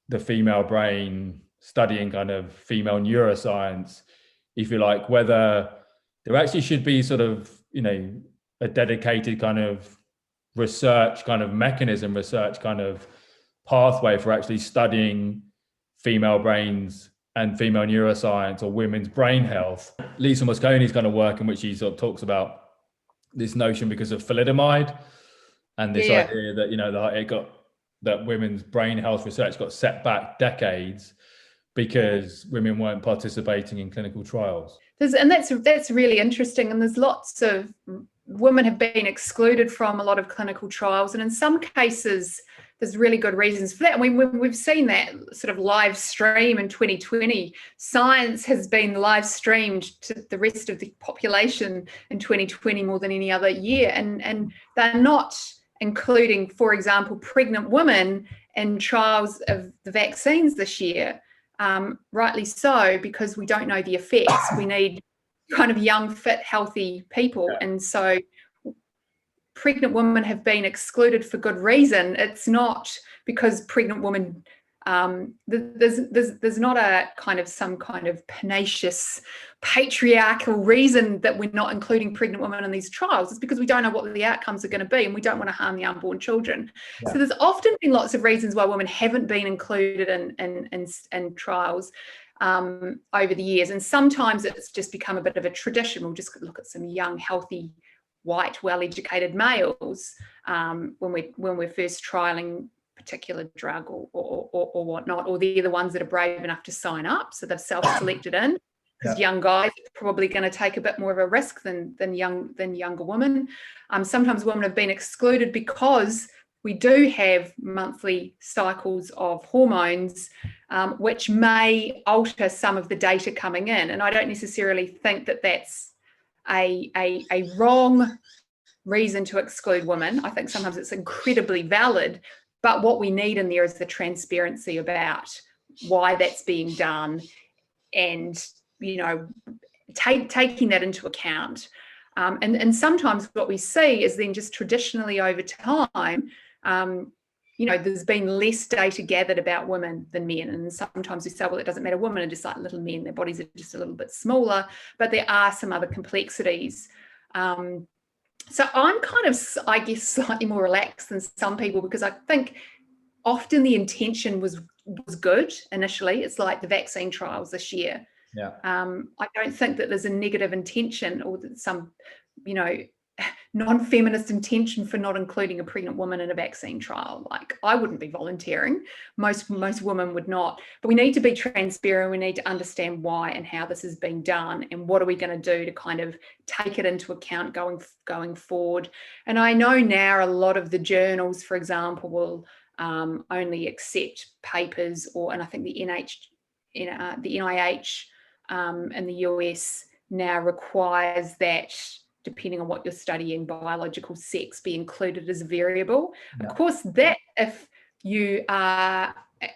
Speaker 1: the female brain, studying kind of female neuroscience, if you like, whether there actually should be sort of, a dedicated kind of research kind of mechanism, research kind of pathway for actually studying female brains and female neuroscience or women's brain health. Lisa Mosconi's kind of work in which she sort of talks about this notion because of thalidomide, and this
Speaker 2: Yeah.
Speaker 1: idea that, you know, that women's brain health research got set back decades because women weren't participating in clinical trials.
Speaker 2: And that's really interesting. And there's lots of women have been excluded from a lot of clinical trials, and in some cases there's really good reasons for that. And we've seen that sort of live stream in 2020. Science has been live streamed to the rest of the population in 2020 more than any other year, and they're not including, for example, pregnant women in trials of the vaccines this year. Rightly so, because we don't know the effects. We need kind of young, fit, healthy people.
Speaker 1: Yeah.
Speaker 2: And so pregnant women have been excluded for good reason. It's not because pregnant women, there's not a kind of some kind of pernicious patriarchal reason that we're not including pregnant women in these trials. It's because we don't know what the outcomes are going to be, and we don't want to harm the unborn children. Yeah. So there's often been lots of reasons why women haven't been included in trials over the years. And sometimes it's just become a bit of a tradition. We'll just look at some young, healthy, white, well-educated males when we're first trialing particular drug or whatnot, or they're the ones that are brave enough to sign up, so they've self-selected in, because young guys are probably going to take a bit more of a risk than younger women. Sometimes women have been excluded because we do have monthly cycles of hormones, which may alter some of the data coming in, and I don't necessarily think that that's a wrong reason to exclude women. I think sometimes it's incredibly valid, but what we need in there is the transparency about why that's being done, and, you know, taking that into account. And sometimes what we see is then just traditionally over time, you know, there's been less data gathered about women than men. And sometimes we say, well, it doesn't matter, women are just like little men, their bodies are just a little bit smaller, but there are some other complexities. So I'm kind of, I guess, slightly more relaxed than some people, because I think often the intention was good initially. It's like the vaccine trials this year.
Speaker 1: Yeah.
Speaker 2: I don't think that there's a negative intention or some, you know, non-feminist intention for not including a pregnant woman in a vaccine trial. Like, I wouldn't be volunteering. Most women would not. But we need to be transparent. We need to understand why and how this is being done, and what are we going to do to kind of take it into account going forward. And I know now a lot of the journals, for example, will only accept papers, and I think the NIH in the US now requires that, depending on what you're studying, biological sex be included as a variable. Yeah. Of course, that if you are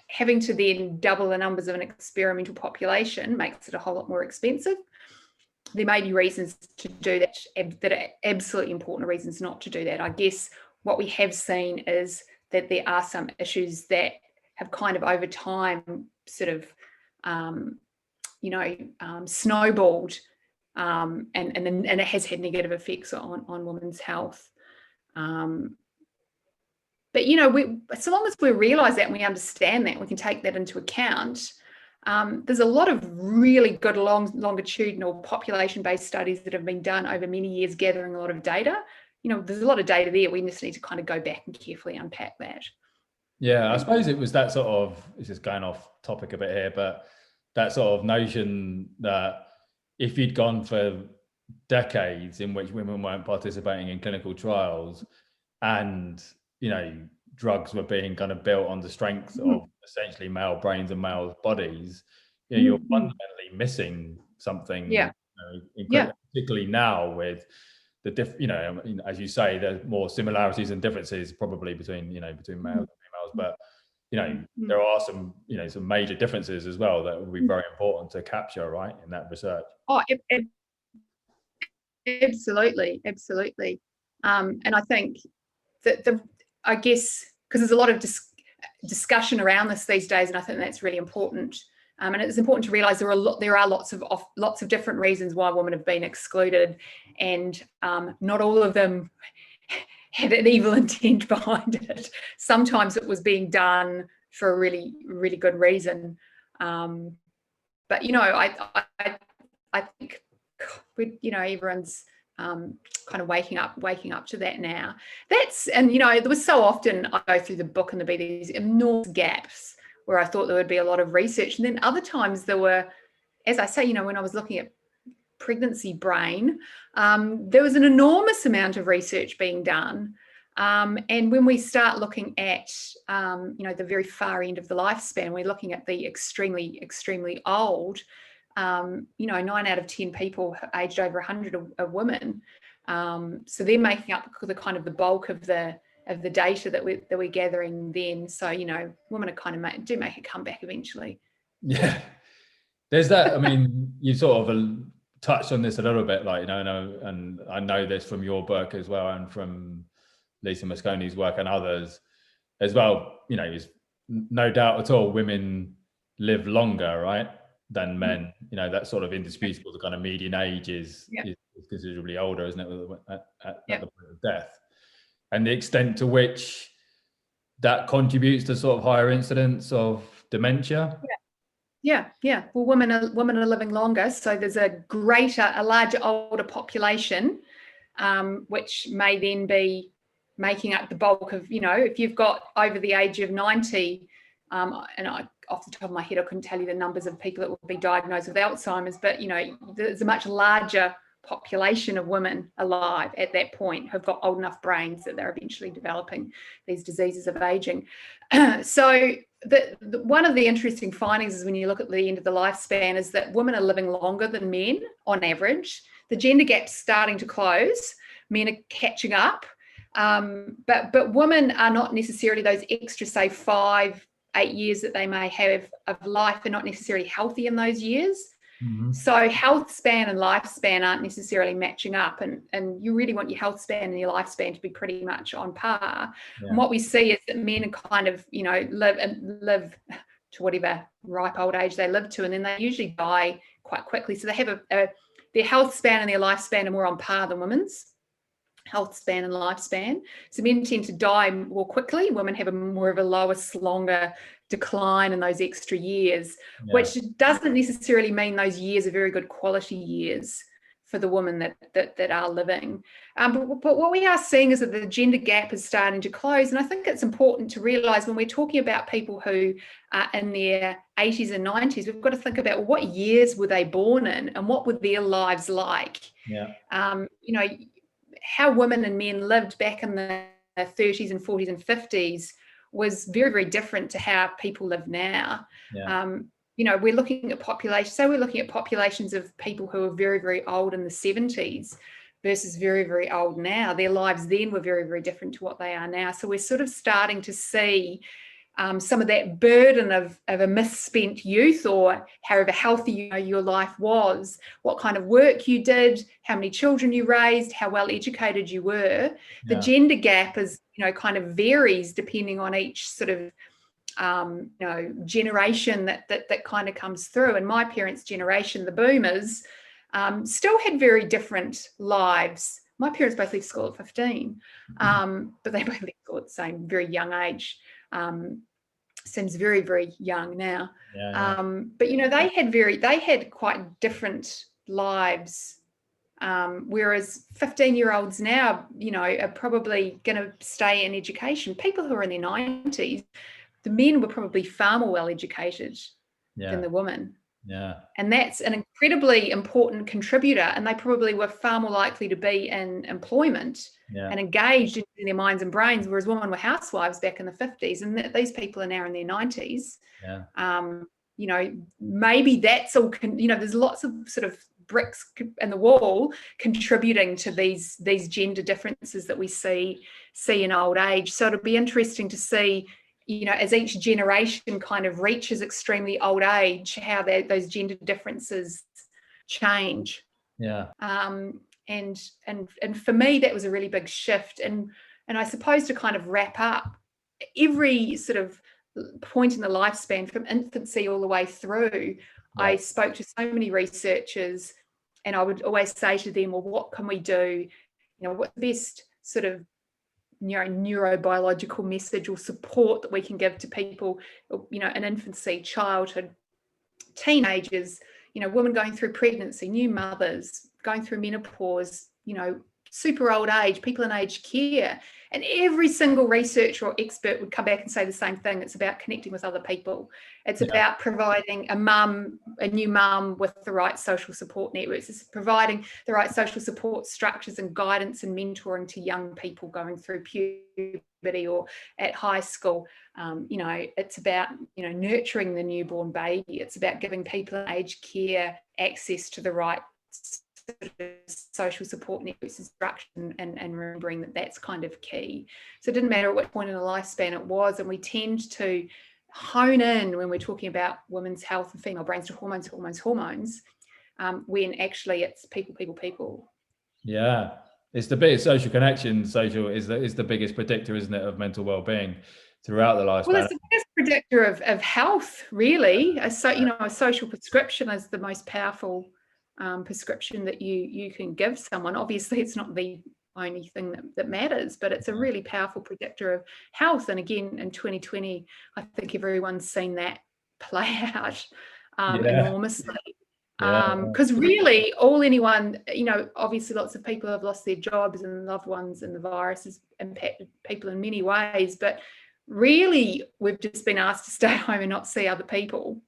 Speaker 2: having to then double the numbers of an experimental population makes it a whole lot more expensive. There may be reasons to do that are absolutely important reasons not to do that. I guess what we have seen is that there are some issues that have kind of over time sort of, snowballed. And it has had negative effects on women's health. But, you know, so long as we realise that and we understand that, we can take that into account. There's a lot of really good longitudinal population-based studies that have been done over many years, gathering a lot of data. You know, there's a lot of data there. We just need to kind of go back and carefully unpack that.
Speaker 1: Yeah, I suppose it was that sort of, it's just going off topic a bit here, but that sort of notion that if you'd gone for decades in which women weren't participating in clinical trials, and, you know, drugs were being kind of built on the strength of essentially male brains and male bodies, you know, you're fundamentally missing something.
Speaker 2: Yeah.
Speaker 1: Particularly now with the as you say, there's more similarities and differences probably between males and females, but there are some major differences as well that would be very important to capture, right, in that research.
Speaker 2: Oh, absolutely. And I think that I guess because there's a lot of discussion around this these days, and I think that's really important. And it's important to realise there are lots of different reasons why women have been excluded, and not all of them had an evil intent behind it. Sometimes it was being done for a really, really good reason. But I think everyone's kind of waking up to that now. And there was so often I go through the book and there'd be these enormous gaps where I thought there would be a lot of research, and then other times there were, as I say, when I was looking at pregnancy brain, there was an enormous amount of research being done. And when we start looking at, the very far end of the lifespan, we're looking at the extremely, extremely old, 9 out of 10 people aged over 100 are women. So they're making up the kind of the bulk of the data that we're gathering then. So, women are kind of do make a comeback eventually.
Speaker 1: Yeah. There's that, I mean, you sort of touched on this a little bit, and I know this from your book as well, and from Lisa Mosconi's work and others as well. There's no doubt at all women live longer, right, than men. That's sort of indisputable. The kind of median age is considerably older, isn't it, at the point of death, and the extent to which that contributes to sort of higher incidence of dementia.
Speaker 2: Yeah. Well, women are living longer, so there's a larger older population, which may then be making up the bulk of, if you've got over the age of 90, and off the top of my head, I couldn't tell you the numbers of people that will be diagnosed with Alzheimer's, but there's a much larger population of women alive at that point who've got old enough brains that they're eventually developing these diseases of aging. So one of the interesting findings is when you look at the end of the lifespan is that women are living longer than men on average. The gender gap's starting to close. Men are catching up. But women are not necessarily those extra, say, 5-8 years that they may have of life are not necessarily healthy in those years. Mm-hmm. So health span and lifespan aren't necessarily matching up, and you really want your health span and your lifespan to be pretty much on par. Yeah. And what we see is that men are kind of, live to whatever ripe old age they live to, and then they usually die quite quickly. So they have their health span and their lifespan are more on par than women's health span and lifespan. So men tend to die more quickly. Women have more of a longer decline in those extra years, which doesn't necessarily mean those years are very good quality years for the women that are living. But what we are seeing is that the gender gap is starting to close. And I think it's important to realise when we're talking about people who are in their 80s and 90s, we've got to think about what years were they born in and what were their lives like? Yeah. How women and men lived back in the 30s and 40s and 50s was very, very different to how people live now. Yeah. We're looking at populations. So we're looking at populations of people who are very, very old in the 70s versus very, very old now. Their lives then were very, very different to what they are now. So we're sort of starting to see some of that burden of a misspent youth, or however healthy your life was, what kind of work you did, how many children you raised, how well educated you were. Yeah. The gender gap is, kind of varies depending on each sort of, generation that kind of comes through. And my parents' generation, the boomers, still had very different lives. My parents both left school at 15, but they both left school at the same very young age. Seems very, very young now. Yeah. But they had quite different lives. Whereas 15-year-olds now, are probably going to stay in education. People who are in their 90s, the men were probably far more well educated than the women. Yeah. And that's an incredibly important contributor, and they probably were far more likely to be in employment and engaged in their minds and brains, whereas women were housewives back in the 50s, and these people are now in their 90s. Yeah. Maybe that's all, there's lots of sort of bricks in the wall contributing to these gender differences that we see in old age. So it'll be interesting to see, as each generation kind of reaches extremely old age, how those gender differences change. Yeah. And for me, that was a really big shift. And I suppose to kind of wrap up, every sort of point in the lifespan from infancy all the way through, I spoke to so many researchers, and I would always say to them, well, what can we do? What's the best sort of neurobiological message or support that we can give to people, in infancy, childhood, teenagers, women going through pregnancy, new mothers, going through menopause, super old age, people in aged care. And every single researcher or expert would come back and say the same thing. It's about connecting with other people. It's about providing a new mum with the right social support networks. It's providing the right social support structures and guidance and mentoring to young people going through puberty or at high school. It's about, nurturing the newborn baby. It's about giving people in aged care access to the right social support networks and structure, and remembering that that's kind of key. So it didn't matter at what point in the lifespan it was, and we tend to hone in when we're talking about women's health and female brains to hormones, when actually it's people.
Speaker 1: Yeah, it's the biggest social connection. Social is the biggest predictor, isn't it, of mental well-being throughout the lifespan.
Speaker 2: Well, it's the biggest predictor of health, really. A social prescription is the most powerful prescription that you can give someone. Obviously, it's not the only thing that matters, but it's a really powerful predictor of health. And again, in 2020, I think everyone's seen that play out enormously. Because really, obviously lots of people have lost their jobs and loved ones, and the virus has impacted people in many ways. But really, we've just been asked to stay home and not see other people.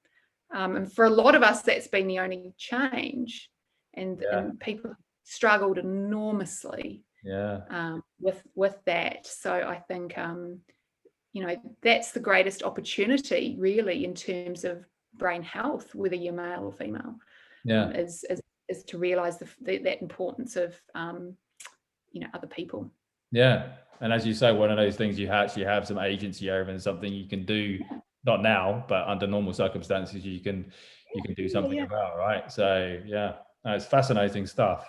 Speaker 2: And for a lot of us, that's been the only change, and people struggled enormously with that. So I think that's the greatest opportunity, really, in terms of brain health, whether you're male or female, is to realise that importance of other people.
Speaker 1: Yeah, and as you say, one of those things you actually have some agency over, and something you can do. Not now, but under normal circumstances, you can do something about, right? So it's fascinating stuff.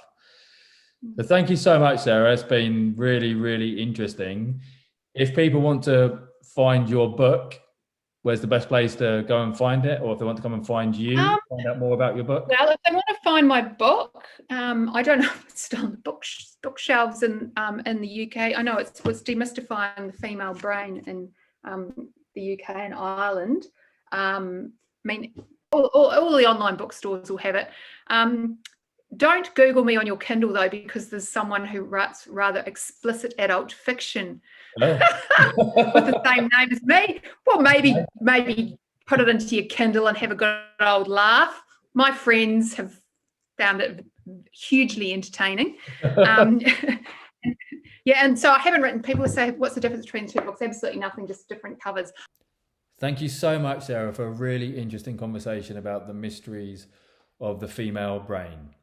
Speaker 1: So thank you so much, Sarah. It's been really, really interesting. If people want to find your book, where's the best place to go and find it? Or if they want to come and find you, find out more about your book?
Speaker 2: Well, if they want to find my book, I don't know if it's still on the bookshelves in the UK. I know it's Demystifying the Female Brain in the UK and Ireland. All the online bookstores will have it. Don't Google me on your Kindle, though, because there's someone who writes rather explicit adult fiction with the same name as me. Well, maybe put it into your Kindle and have a good old laugh. My friends have found it hugely entertaining. And so I haven't written. People say, what's the difference between the two books? Absolutely nothing, just different covers.
Speaker 1: Thank you so much, Sarah, for a really interesting conversation about the mysteries of the female brain.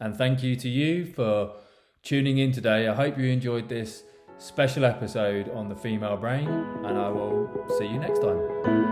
Speaker 1: And thank you to you for tuning in today. I hope you enjoyed this special episode on the female brain, and I will see you next time.